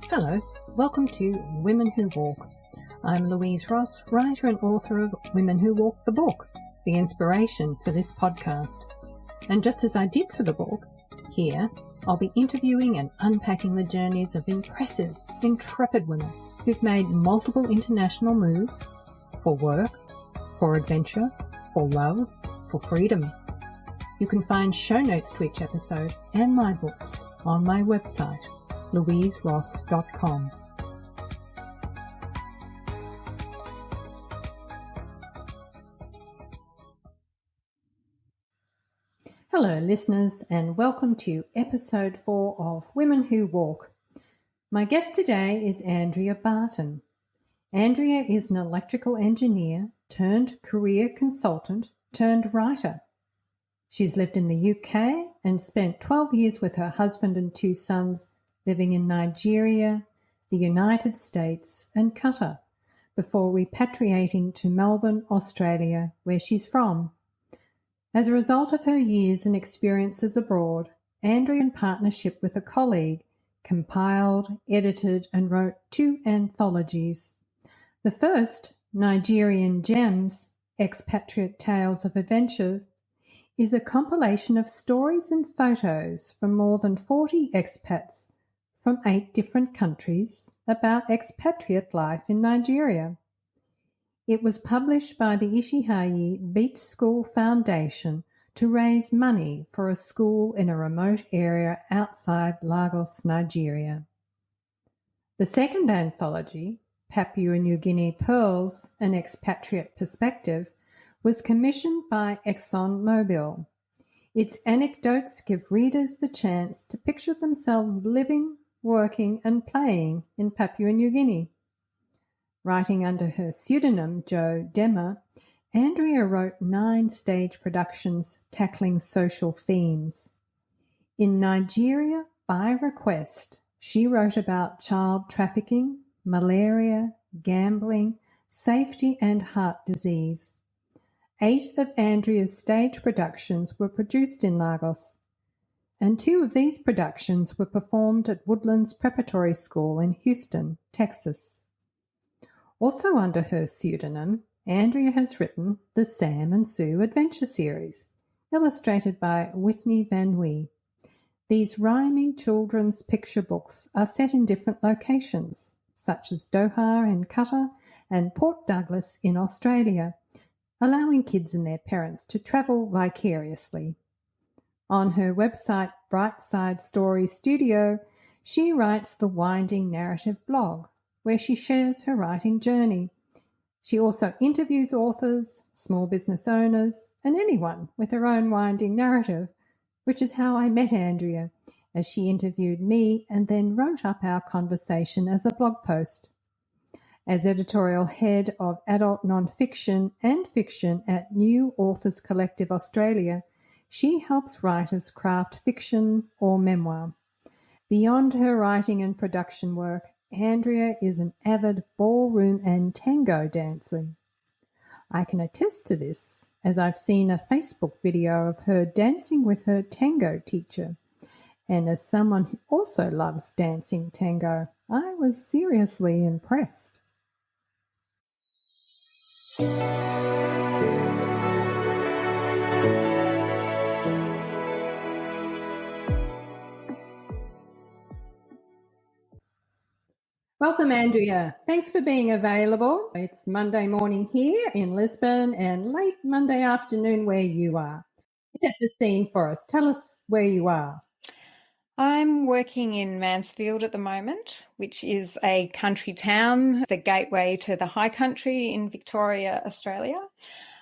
Hello, welcome to Women Who Walk. I'm Louise Ross, writer and author of Women Who Walk the book, the inspiration for this podcast. And just as I did for the book, here I'll be interviewing and unpacking the journeys of impressive, intrepid women who've made multiple international moves for work, for adventure, for love, for freedom. You can find show notes to each episode and my books on my website, louiseross.com. Hello listeners, and welcome to episode 4 of Women Who Walk. My guest today is Andrea Barton. Andrea is an electrical engineer turned career consultant turned writer. She's lived in the UK and spent 12 years with her husband and 2 sons living in Nigeria, the United States and Qatar before repatriating to Melbourne, Australia, where she's from. As a result of her years and experiences abroad, Andrea, in partnership with a colleague, compiled, edited and wrote 2 anthologies. The first, Nigerian Gems, Expatriate Tales of Adventure, is a compilation of stories and photos from more than 40 expats from 8 different countries about expatriate life in Nigeria. It was published by the Ishihayi Beach School Foundation to raise money for a school in a remote area outside Lagos, Nigeria. The second anthology, Papua New Guinea Pearls, An Expatriate Perspective, was commissioned by ExxonMobil. Its anecdotes give readers the chance to picture themselves living, working and playing in Papua New Guinea. Writing under her pseudonym Jo Demmer, Andrea wrote 9 stage productions tackling social themes. In Nigeria, by request, she wrote about child trafficking, malaria, gambling, safety and heart disease. 8 of Andrea's stage productions were produced in Lagos, and 2 of these productions were performed at Woodlands Preparatory School in Houston, Texas. Also under her pseudonym, Andrea has written the Sam and Sue Adventure Series, illustrated by Whitney Van Wee. These rhyming children's picture books are set in different locations, such as Doha in Qatar and Port Douglas in Australia, allowing kids and their parents to travel vicariously. On her website, Brightside Story Studio, she writes the Winding Narrative blog, where she shares her writing journey. She also interviews authors, small business owners, and anyone with her own winding narrative, which is how I met Andrea, as she interviewed me and then wrote up our conversation as a blog post. As editorial head of adult nonfiction and fiction at New Authors Collective Australia, she helps writers craft fiction or memoir. Beyond her writing and production work, Andrea is an avid ballroom and tango dancer. I can attest to this, as I've seen a Facebook video of her dancing with her tango teacher. And as someone who also loves dancing tango, I was seriously impressed. Welcome, Andrea. Thanks for being available. It's Monday morning here in Lisbon and late Monday afternoon where you are. Set the scene for us. Tell us where you are. I'm working in Mansfield at the moment, which is a country town, the gateway to the high country in Victoria, Australia.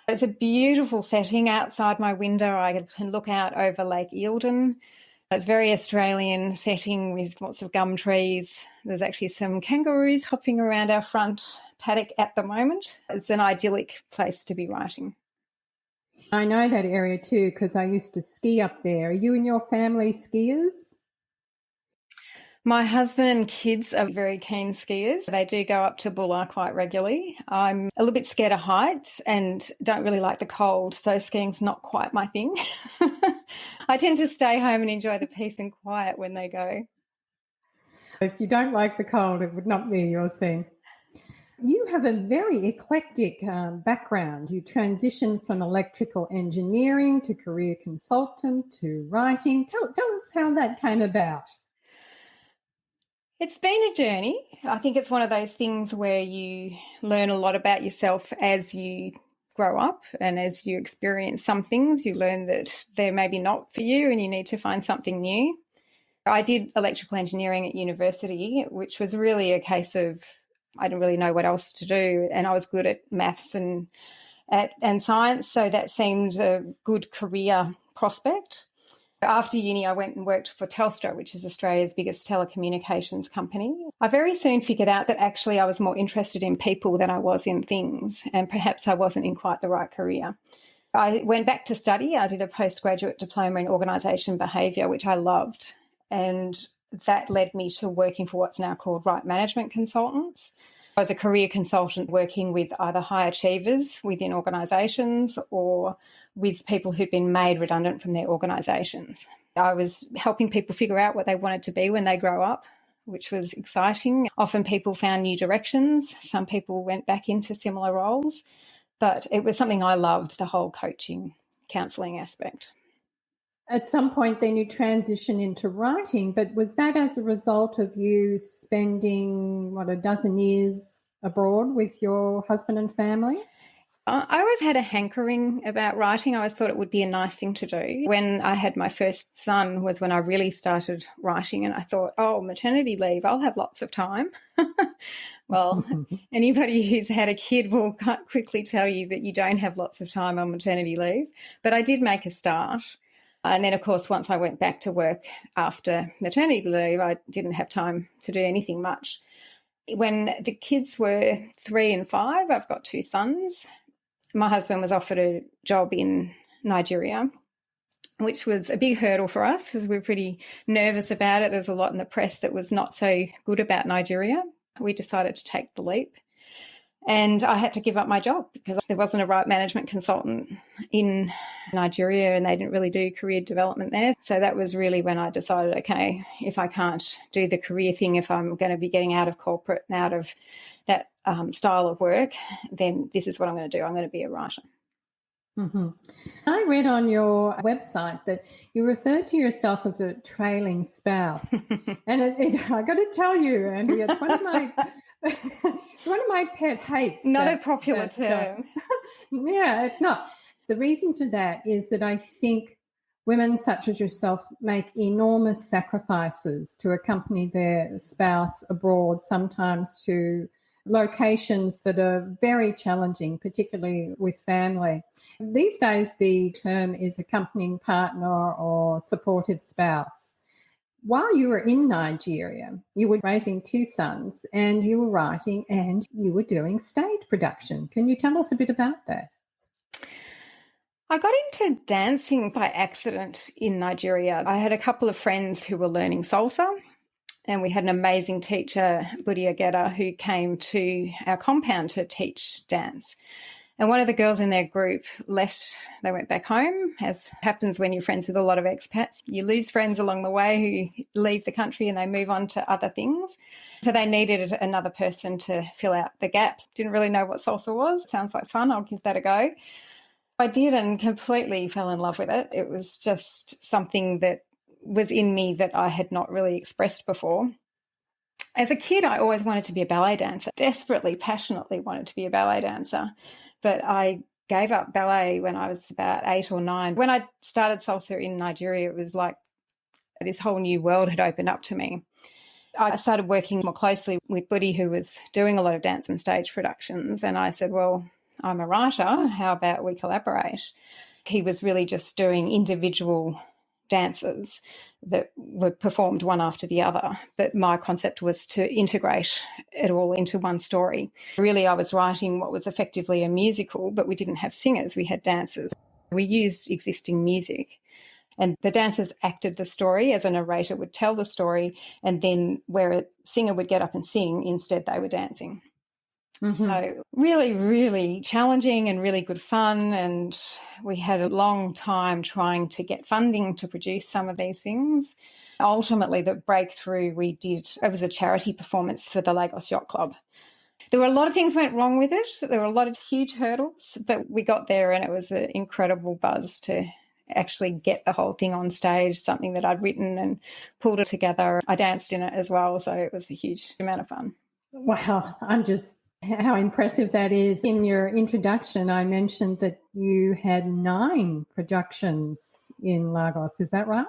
It's a beautiful setting. Outside my window, I can look out over Lake Eildon. It's a very Australian setting with lots of gum trees. There's actually some kangaroos hopping around our front paddock at the moment. It's an idyllic place to be writing. I know that area too because I used to ski up there. Are you and your family skiers? My husband and kids are very keen skiers. They do go up to Bulla quite regularly. I'm a little bit scared of heights and don't really like the cold, so skiing's not quite my thing. I tend to stay home and enjoy the peace and quiet when they go. If you don't like the cold, it would not be your thing. You have a very eclectic background. You transitioned from electrical engineering to career consultant to writing. Tell us how that came about. It's been a journey. I think it's one of those things where you learn a lot about yourself as you grow up, and as you experience some things, you learn that they're maybe not for you and you need to find something new. I did electrical engineering at university, which was really a case of I didn't really know what else to do, and I was good at maths and science, so that seemed a good career prospect. After uni, I went and worked for Telstra, which is Australia's biggest telecommunications company. I very soon figured out that actually I was more interested in people than I was in things, and perhaps I wasn't in quite the right career. I went back to study. I did a postgraduate diploma in organisation behaviour, which I loved, and that led me to working for what's now called Right Management Consultants. I was a career consultant working with either high achievers within organisations or with people who'd been made redundant from their organisations. I was helping people figure out what they wanted to be when they grow up, which was exciting. Often people found new directions. Some people went back into similar roles, but it was something I loved, the whole coaching, counselling aspect. At some point then you transition into writing, but was that as a result of you spending, a dozen years abroad with your husband and family? I always had a hankering about writing. I always thought it would be a nice thing to do. When I had my first son was when I really started writing, and I thought, maternity leave, I'll have lots of time. Well, anybody who's had a kid will quickly tell you that you don't have lots of time on maternity leave. But I did make a start. And then, of course, once I went back to work after maternity leave, I didn't have time to do anything much. When the kids were 3 and 5, I've got 2 sons. My husband was offered a job in Nigeria, which was a big hurdle for us because we were pretty nervous about it. There was a lot in the press that was not so good about Nigeria. We decided to take the leap. And I had to give up my job because there wasn't a right management consultant in Nigeria and they didn't really do career development there. So that was really when I decided, okay, if I can't do the career thing, if I'm going to be getting out of corporate and out of that style of work, then this is what I'm going to do. I'm going to be a writer. Mm-hmm. I read on your website that you refer to yourself as a trailing spouse. And I got to tell you, Andy, it's one of my... it's one of my pet hates. Not a popular term. Yeah, it's not. The reason for that is that I think women such as yourself make enormous sacrifices to accompany their spouse abroad, sometimes to locations that are very challenging, particularly with family. These days, the term is accompanying partner or supportive spouse. While you were in Nigeria, you were raising 2 sons and you were writing and you were doing stage production. Can you tell us a bit about that? I got into dancing by accident in Nigeria. I had a couple of friends who were learning salsa, and we had an amazing teacher, Budia Geta, who came to our compound to teach dance. And one of the girls in their group left. They went back home, as happens when you're friends with a lot of expats. You lose friends along the way who leave the country and they move on to other things. So they needed another person to fill out the gaps. Didn't really know what salsa was. Sounds like fun. I'll give that a go. I did and completely fell in love with it. It was just something that was in me that I had not really expressed before. As a kid, I always wanted to be a ballet dancer, desperately, passionately wanted to be a ballet dancer. But I gave up ballet when I was about 8 or 9. When I started salsa in Nigeria, it was like this whole new world had opened up to me. I started working more closely with Buddy, who was doing a lot of dance and stage productions, and I said, well, I'm a writer. How about we collaborate? He was really just doing individual dances that were performed one after the other. But my concept was to integrate it all into one story. Really, I was writing what was effectively a musical, but we didn't have singers, we had dancers. We used existing music. And the dancers acted the story as a narrator would tell the story, and then where a singer would get up and sing, instead they were dancing. Mm-hmm. So really, really challenging and really good fun. And we had a long time trying to get funding to produce some of these things. Ultimately, the breakthrough we did, it was a charity performance for the Lagos Yacht Club. There were a lot of things went wrong with it. There were a lot of huge hurdles, but we got there, and it was an incredible buzz to actually get the whole thing on stage, something that I'd written and pulled it together. I danced in it as well, so it was a huge amount of fun. Wow, how impressive that is. In your introduction, I mentioned that you had 9 productions in Lagos. Is that right?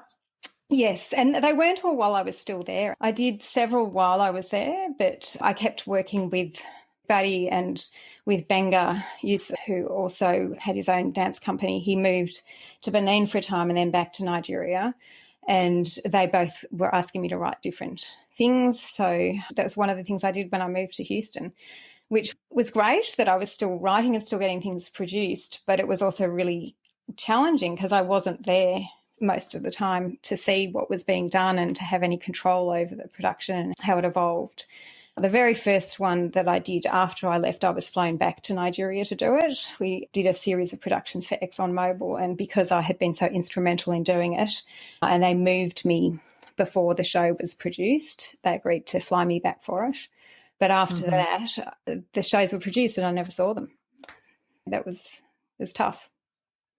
Yes, and they weren't all while I was still there. I did several while I was there, but I kept working with Buddy and with Benga Yusuf, who also had his own dance company. He moved to Benin for a time and then back to Nigeria, and they both were asking me to write different things. So that was one of the things I did when I moved to Houston, which was great that I was still writing and still getting things produced, but it was also really challenging because I wasn't there most of the time to see what was being done and to have any control over the production and how it evolved. The very first one that I did after I left, I was flown back to Nigeria to do it. We did a series of productions for ExxonMobil, and because I had been so instrumental in doing it, and they moved me before the show was produced, they agreed to fly me back for it. But after that, the shows were produced and I never saw them. That was tough.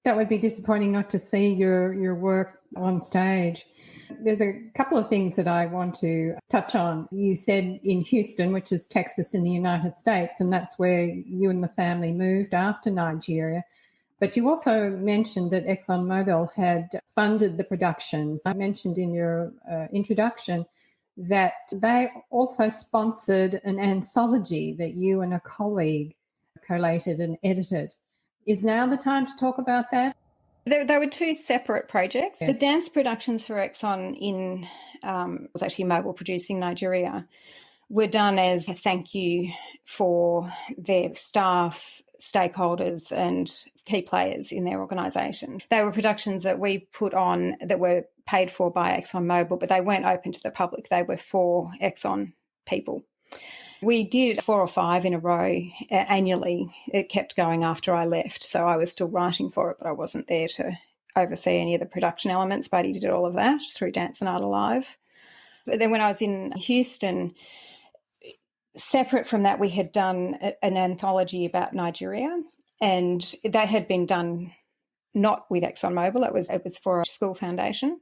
That would be disappointing not to see your work on stage. There's a couple of things that I want to touch on. You said in Houston, which is Texas in the United States, and that's where you and the family moved after Nigeria. But you also mentioned that ExxonMobil had funded the productions. I mentioned in your introduction that they also sponsored an anthology that you and a colleague collated and edited. Is now the time to talk about that? They were 2 separate projects. Yes. The dance productions for Exxon was actually Mobil producing Nigeria, were done as a thank you for their staff, stakeholders and key players in their organisation. They were productions that we put on that were paid for by ExxonMobil, but they weren't open to the public. They were for Exxon people. We did 4 or 5 in a row annually. It kept going after I left, so I was still writing for it, but I wasn't there to oversee any of the production elements. Buddy did all of that through Dance and Art Alive. But then when I was in Houston, separate from that, we had done an anthology about Nigeria, and that had been done not with ExxonMobil. It was for a school foundation.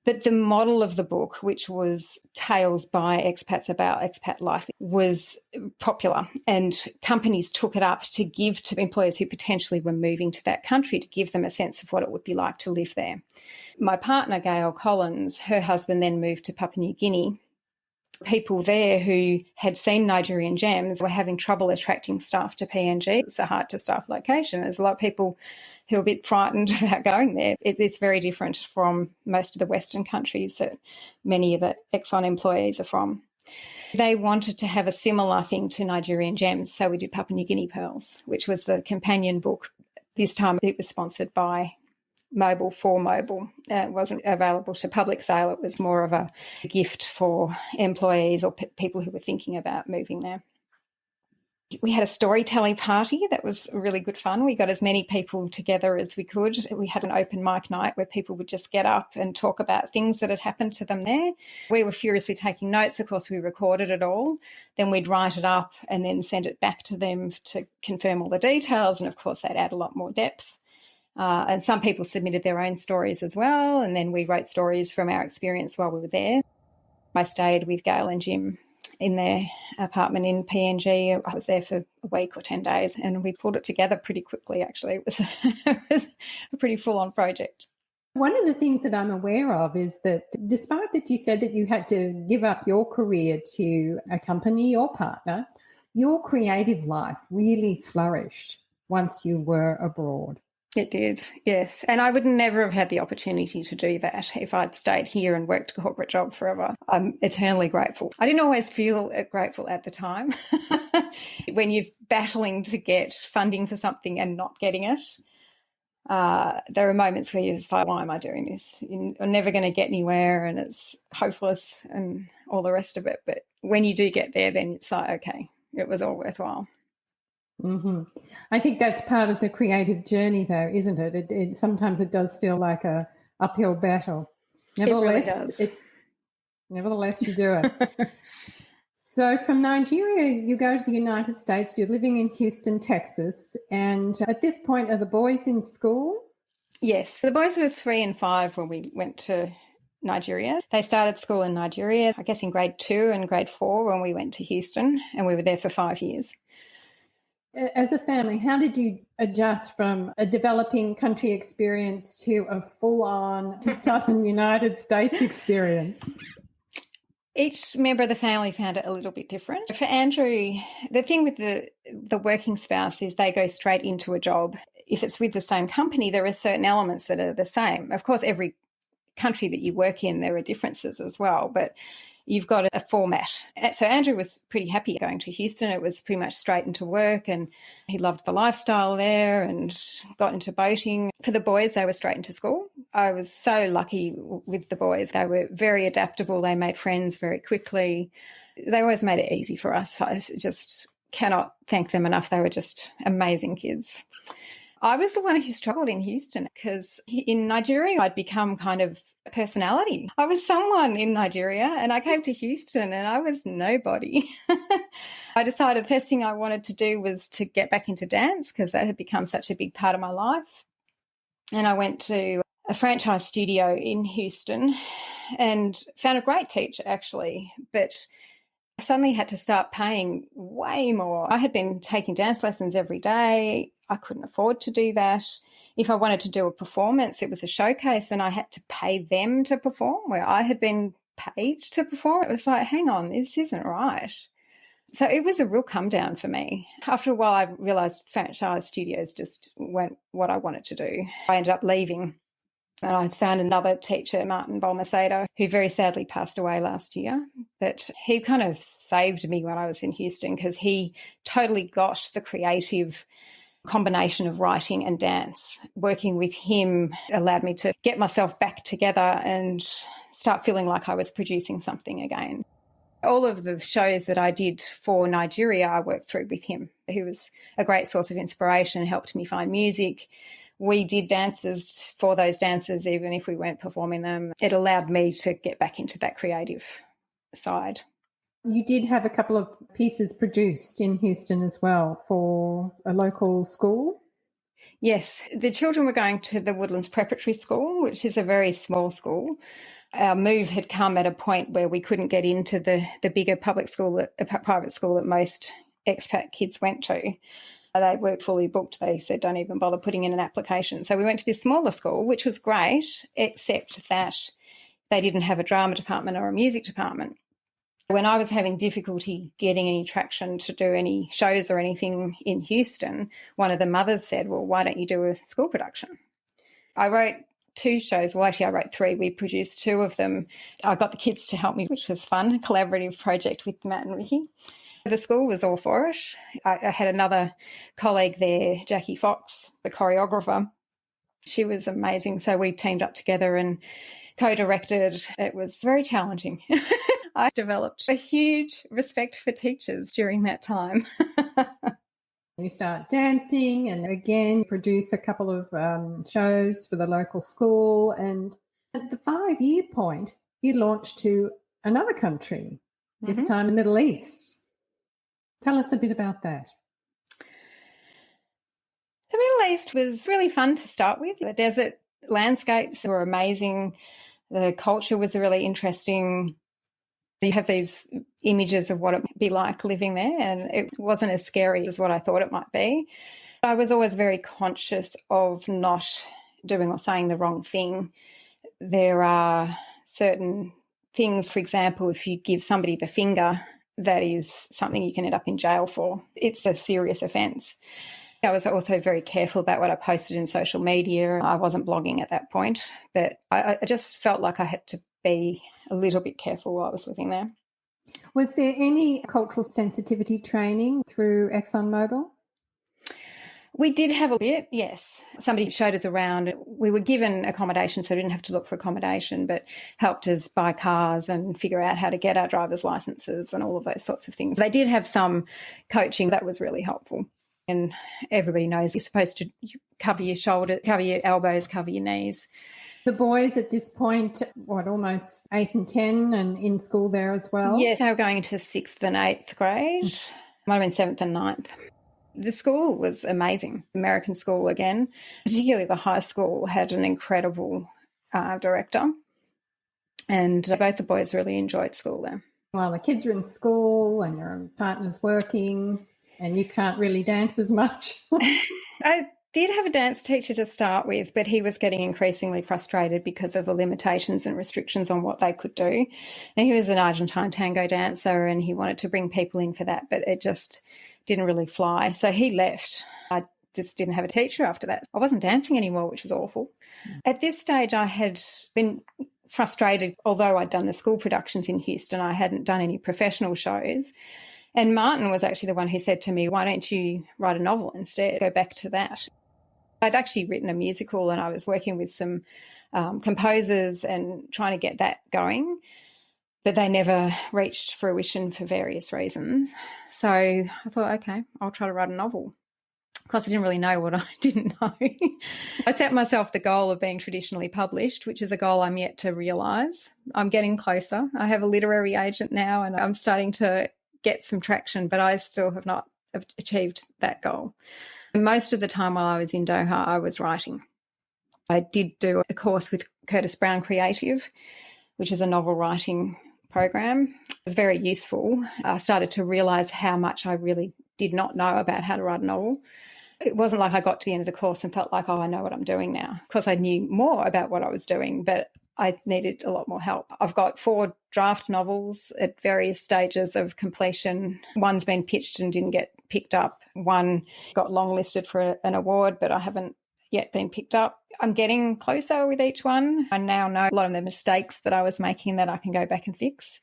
But the model of the book, which was tales by expats about expat life, was popular, and companies took it up to give to employers who potentially were moving to that country, to give them a sense of what it would be like to live there. My partner, Gail Collins, her husband then moved to Papua New Guinea. People there who had seen Nigerian gems were having trouble attracting staff to PNG. It's a hard-to-staff location. There's a lot of people who are a bit frightened about going there. It's very different from most of the Western countries that many of the Exxon employees are from. They wanted to have a similar thing to Nigerian gems, so we did Papua New Guinea Pearls, which was the companion book. This time it was sponsored by Mobil for Mobil. It wasn't available to public sale. It was more of a gift for employees or people who were thinking about moving there. We had a storytelling party that was really good fun. We got as many people together as we could. We had an open mic night where people would just get up and talk about things that had happened to them there. We were furiously taking notes. Of course, we recorded it all. Then we'd write it up and then send it back to them to confirm all the details. And, of course, they'd add a lot more depth. And some people submitted their own stories as well. And then we wrote stories from our experience while we were there. I stayed with Gail and Jim in their apartment in PNG. I was there for a week or 10 days, and we pulled it together pretty quickly, actually. It was a pretty full-on project. One of the things that I'm aware of is that despite that you said that you had to give up your career to accompany your partner, your creative life really flourished once you were abroad. It did, yes. And I would never have had the opportunity to do that if I'd stayed here and worked a corporate job forever. I'm eternally grateful. I didn't always feel grateful at the time. When you're battling to get funding for something and not getting it, there are moments where you're just like, why am I doing this? You're never going to get anywhere and it's hopeless and all the rest of it. But when you do get there, then it's like, okay, it was all worthwhile. Mm-hmm. I think that's part of the creative journey, though, isn't it? Sometimes it does feel like a uphill battle. It really does. Nevertheless, you do it. So from Nigeria, you go to the United States. You're living in Houston, Texas. And at this point, are the boys in school? Yes. The boys were 3 and 5 when we went to Nigeria. They started school in Nigeria, I guess in grade 2 and grade 4 when we went to Houston, and we were there for 5 years. As a family, how did you adjust from a developing country experience to a full-on southern United States experience? Each member of the family found it a little bit different. For Andrew, the thing with the working spouse is they go straight into a job. If it's with the same company, there are certain elements that are the same. Of course, every country that you work in, there are differences as well, but you've got a format. So Andrew was pretty happy going to Houston. It was pretty much straight into work, and he loved the lifestyle there and got into boating. For the boys, they were straight into school. I was so lucky with the boys. They were very adaptable. They made friends very quickly. They always made it easy for us. I just cannot thank them enough. They were just amazing kids. I was the one who struggled in Houston because in Nigeria, I'd become kind of a personality. I was someone in Nigeria, and I came to Houston and I was nobody. I decided the first thing I wanted to do was to get back into dance because that had become such a big part of my life. And I went to a franchise studio in Houston and found a great teacher, actually, but I suddenly had to start paying way more. I had been taking dance lessons every day. I couldn't afford to do that. If I wanted to do a performance, it was a showcase and I had to pay them to perform where I had been paid to perform. It was like, hang on, this isn't right. So it was a real come down for me. After a while, I realised franchise studios just weren't what I wanted to do. I ended up leaving. And I found another teacher, Martin Balmacedo, who very sadly passed away last year. But he kind of saved me when I was in Houston because he totally got the creative combination of writing and dance. Working with him allowed me to get myself back together and start feeling like I was producing something again. All of the shows that I did for Nigeria, I worked through with him. He was a great source of inspiration, helped me find music. We did dances for those dancers, even if we weren't performing them. It allowed me to get back into that creative side. You did have a couple of pieces produced in Houston as well for a local school? Yes, the children were going to the Woodlands Preparatory School, which is a very small school. Our move had come at a point where we couldn't get into the bigger public school, private school that most expat kids went to. They were fully booked. They said, don't even bother putting in an application. So we went to this smaller school, which was great, except that they didn't have a drama department or a music department. When I was having difficulty getting any traction to do any shows or anything in Houston, one of the mothers said, well, why don't you do a school production? I wrote 2 shows. Well, actually, I wrote 3. We produced 2 of them. I got the kids to help me, which was fun, a collaborative project with Matt and Ricky. The school was all for it. I had another colleague there, Jackie Fox, the choreographer. She was amazing. So we teamed up together and co-directed. It was very challenging. I developed a huge respect for teachers during that time. You start dancing and again produce a couple of shows for the local school. And at the 5-year point, you launched to another country, this time the Middle East. Tell us a bit about that. The Middle East was really fun to start with. The desert landscapes were amazing. The culture was really interesting. You have these images of what it would be like living there, and it wasn't as scary as what I thought it might be. I was always very conscious of not doing or saying the wrong thing. There are certain things, for example, if you give somebody the finger, that is something you can end up in jail for. It's a serious offence. I was also very careful about what I posted in social media. I wasn't blogging at that point, but I just felt like I had to be a little bit careful while I was living there. Was there any cultural sensitivity training through ExxonMobil? We did have a bit, yes. Somebody showed us around. We were given accommodation, so we didn't have to look for accommodation, but helped us buy cars and figure out how to get our driver's licenses and all of those sorts of things. They did have some coaching that was really helpful. And everybody knows you're supposed to cover your shoulder, cover your elbows, cover your knees. The boys at this point, almost 8 and 10 and in school there as well? Yes, they were going into 6th and 8th grade. Might have been 7th and 9th. The school was amazing, American school again. Particularly the high school had an incredible director, and both the boys really enjoyed school there. Well, the kids are in school and your partner's working and you can't really dance as much. I did have a dance teacher to start with, but he was getting increasingly frustrated because of the limitations and restrictions on what they could do. And he was an Argentine tango dancer and he wanted to bring people in for that, but it just didn't really fly. So he left. I just didn't have a teacher after that. I wasn't dancing anymore, which was awful. At this stage, I had been frustrated, although I'd done the school productions in Houston, I hadn't done any professional shows. And Martin was actually the one who said to me, why don't you write a novel instead? Go back to that. I'd actually written a musical and I was working with some composers and trying to get that going, but they never reached fruition for various reasons. So I thought, okay, I'll try to write a novel. Of course, I didn't really know what I didn't know. I set myself the goal of being traditionally published, which is a goal I'm yet to realise. I'm getting closer. I have a literary agent now and I'm starting to get some traction, but I still have not achieved that goal. Most of the time while I was in Doha, I was writing. I did do a course with Curtis Brown Creative, which is a novel writing program. It was very useful. I started to realise how much I really did not know about how to write a novel. It wasn't like I got to the end of the course and felt like, oh, I know what I'm doing now. Of course, I knew more about what I was doing, but I needed a lot more help. I've got 4 draft novels at various stages of completion. One's been pitched and didn't get picked up. One got longlisted for an award, but I haven't yet been picked up. I'm getting closer with each one. I now know a lot of the mistakes that I was making that I can go back and fix.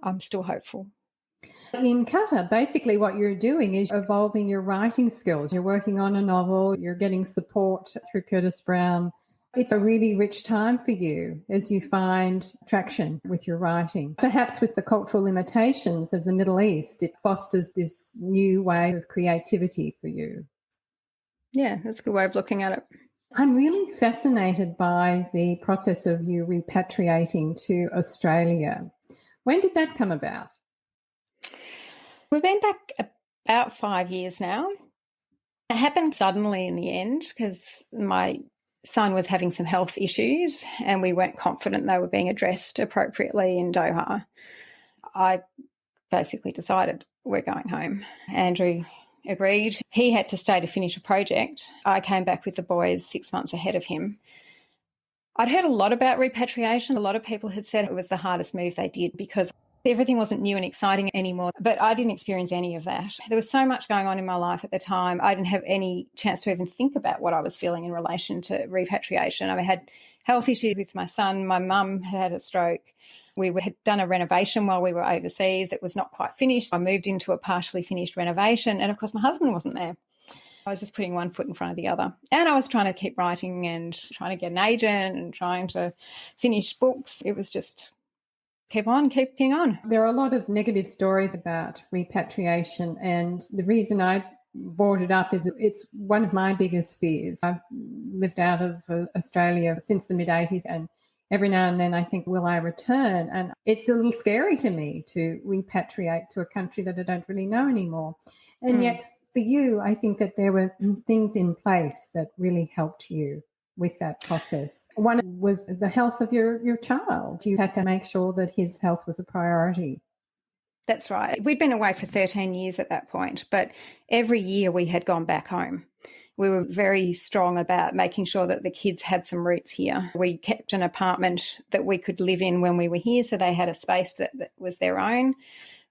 I'm still hopeful. In Qatar, basically what you're doing is evolving your writing skills. You're working on a novel, you're getting support through Curtis Brown. It's a really rich time for you as you find traction with your writing. Perhaps with the cultural limitations of the Middle East, it fosters this new way of creativity for you. Yeah, that's a good way of looking at it. I'm really fascinated by the process of you repatriating to Australia. When did that come about? We've been back about 5 years now. It happened suddenly in the end because my son was having some health issues and we weren't confident they were being addressed appropriately in Doha. I basically decided we're going home. Andrew agreed. He had to stay to finish a project. I came back with the boys 6 months ahead of him. I'd heard a lot about repatriation. A lot of people had said it was the hardest move they did because everything wasn't new and exciting anymore, but I didn't experience any of that. There was so much going on in my life at the time. I didn't have any chance to even think about what I was feeling in relation to repatriation. I had health issues with my son. My mum had a stroke. We had done a renovation while we were overseas. It was not quite finished. I moved into a partially finished renovation, and of course my husband wasn't there. I was just putting one foot in front of the other. And I was trying to keep writing and trying to get an agent and trying to finish books. It was just keeping on. There are a lot of negative stories about repatriation, and the reason I brought it up is it's one of my biggest fears. I've lived out of Australia since the mid-80s, and every now and then I think, will I return? And it's a little scary to me to repatriate to a country that I don't really know anymore. And yet for you, I think that there were things in place that really helped you with that process. One was the health of your child. You had to make sure that his health was a priority. That's right. We'd been away for 13 years at that point, but every year we had gone back home. We were very strong about making sure that the kids had some roots here. We kept an apartment that we could live in when we were here, so they had a space that was their own.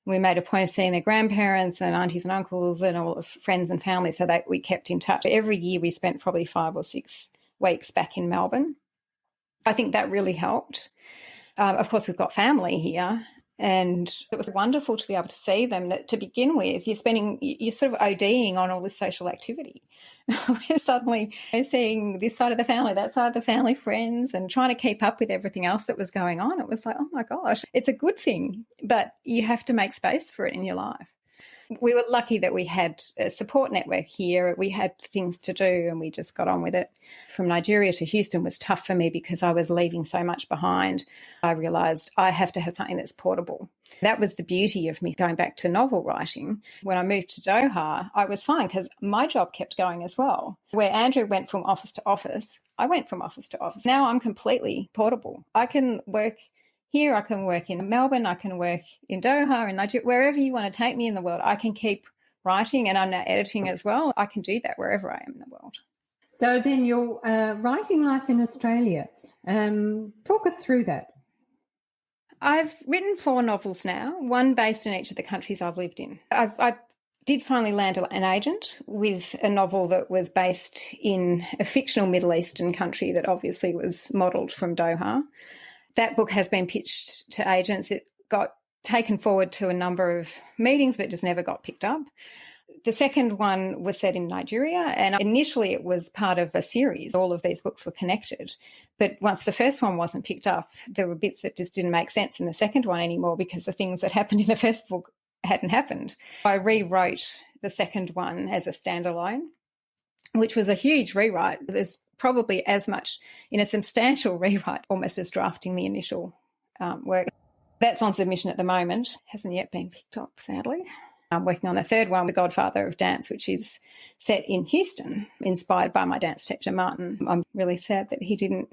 We made a point of seeing their grandparents and aunties and uncles and all of friends and family, so that we kept in touch. Every year we spent probably 5 or 6 weeks back in Melbourne. I think that really helped. Of course, we've got family here, and it was wonderful to be able to see them. To begin with, you're sort of ODing on all this social activity. We're suddenly seeing this side of the family, that side of the family, friends, and trying to keep up with everything else that was going on. It was like, oh my gosh, it's a good thing, but you have to make space for it in your life. We were lucky that we had a support network here. We had things to do and we just got on with it. From Nigeria to Houston was tough for me because I was leaving so much behind. I realised I have to have something that's portable. That was the beauty of me going back to novel writing. When I moved to Doha, I was fine because my job kept going as well. Where Andrew went from office to office, I went from office to office. Now I'm completely portable. I can work here, I can work in Melbourne, I can work in Doha, in Nigeria, wherever you want to take me in the world. I can keep writing, and I'm now editing as well. I can do that wherever I am in the world. So then your writing life in Australia, talk us through that. I've written 4 novels now, one based in each of the countries I've lived in. I did finally land an agent with a novel that was based in a fictional Middle Eastern country that obviously was modelled from Doha. That book has been pitched to agents. It got taken forward to a number of meetings but just never got picked up. The second one was set in Nigeria, and initially it was part of a series. All of these books were connected. But once the first one wasn't picked up, there were bits that just didn't make sense in the second one anymore because the things that happened in the first book hadn't happened. I rewrote the second one as a standalone, which was a huge rewrite. There's probably as much in a substantial rewrite almost as drafting the initial work. That's on submission at the moment. Hasn't yet been picked up, sadly. I'm working on the third one, The Godfather of Dance, which is set in Houston, inspired by my dance teacher, Barton. I'm really sad that he didn't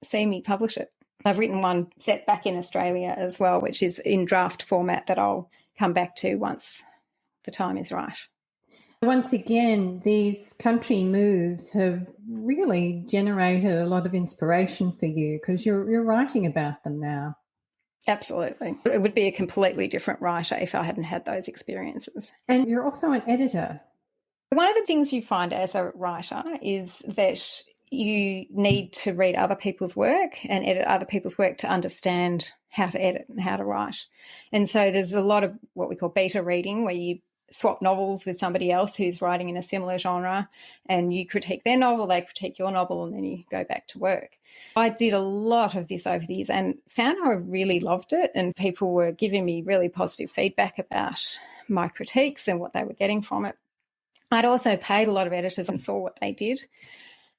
see me publish it. I've written one set back in Australia as well, which is in draft format that I'll come back to once the time is right. Once again, these country moves have really generated a lot of inspiration for you because you're writing about them now. Absolutely. It would be a completely different writer if I hadn't had those experiences. And you're also an editor. One of the things you find as a writer is that you need to read other people's work and edit other people's work to understand how to edit and how to write. And so there's a lot of what we call beta reading, where you swap novels with somebody else who's writing in a similar genre and you critique their novel, they critique your novel, and then you go back to work. I did a lot of this over the years and found I really loved it, and people were giving me really positive feedback about my critiques and what they were getting from it. I'd also paid a lot of editors and saw what they did.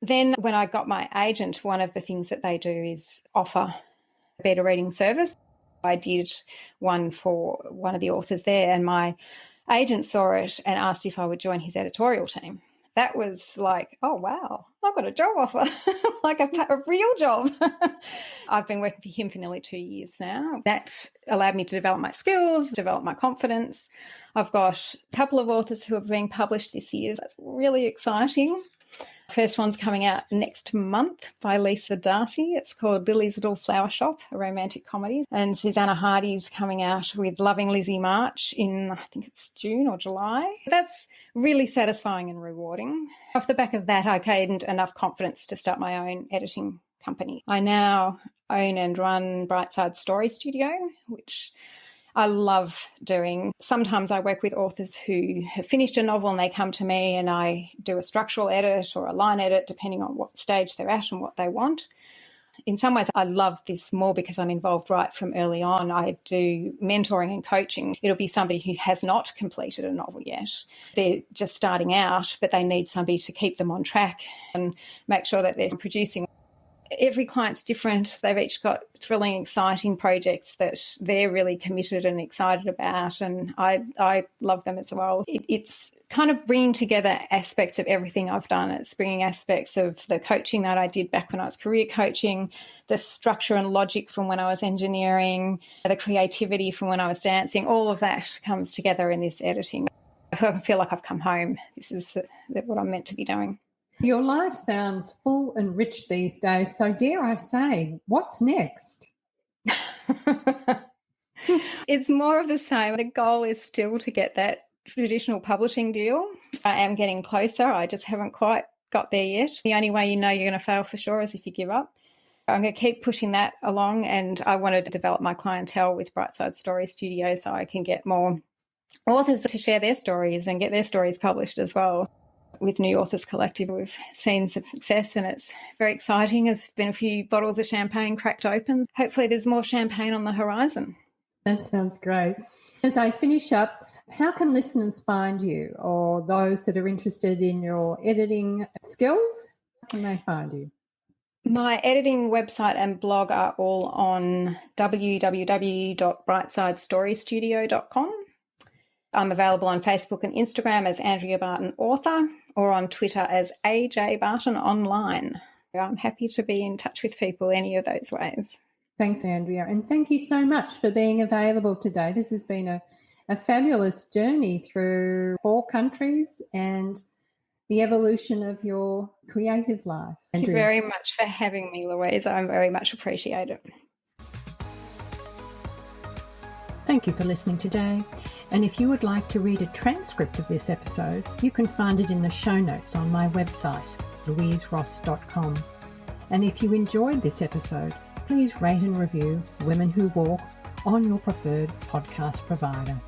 Then when I got my agent, one of the things that they do is offer a beta reading service. I did one for one of the authors there, and my agent saw it and asked if I would join his editorial team. That was like, oh, wow, I've got a job offer, like a real job. I've been working for him for nearly 2 years now. That allowed me to develop my skills, develop my confidence. I've got a couple of authors who are being published this year. That's really exciting. First one's coming out next month by Lisa Darcy. It's called Lily's Little Flower Shop, a romantic comedy. And Susanna Hardy's coming out with Loving Lizzie March in, I think it's June or July. That's really satisfying and rewarding. Off the back of that, I gained enough confidence to start my own editing company. I now own and run Brightside Story Studio, which I love doing. Sometimes I work with authors who have finished a novel and they come to me and I do a structural edit or a line edit depending on what stage they're at and what they want. In some ways, I love this more because I'm involved right from early on. I do mentoring and coaching. It'll be somebody who has not completed a novel yet. They're just starting out, but they need somebody to keep them on track and make sure that they're producing. Every client's different. They've each got thrilling, exciting projects that they're really committed and excited about, and I love them as well. It's kind of bringing together aspects of everything I've done. It's bringing aspects of the coaching that I did back when I was career coaching, the structure and logic from when I was engineering, the creativity from when I was dancing. All of that comes together in this editing. I feel like I've come home. This is what I'm meant to be doing. Your life sounds full and rich these days, so dare I say, what's next? It's more of the same. The goal is still to get that traditional publishing deal. I am getting closer. I just haven't quite got there yet. The only way you know you're going to fail for sure is if you give up. I'm going to keep pushing that along, and I want to develop my clientele with Brightside Story Studio so I can get more authors to share their stories and get their stories published as well. With New Authors Collective, we've seen some success and it's very exciting. There's been a few bottles of champagne cracked open. Hopefully there's more champagne on the horizon. That sounds great. As I finish up, How can listeners find you, or those that are interested in your editing skills? How can they find you? My editing website and blog are all on www.brightsidesstorystudio.com. I'm available on Facebook and Instagram as Andrea Barton Author, or on Twitter as AJ Barton Online. I'm happy to be in touch with people any of those ways. Thanks, Andrea. And thank you so much for being available today. This has been a fabulous journey through 4 countries and the evolution of your creative life. Thank you very much for having me, Louise. I very much appreciate it. Thank you for listening today. And if you would like to read a transcript of this episode, you can find it in the show notes on my website, louiseross.com. And if you enjoyed this episode, please rate and review Women Who Walk on your preferred podcast provider.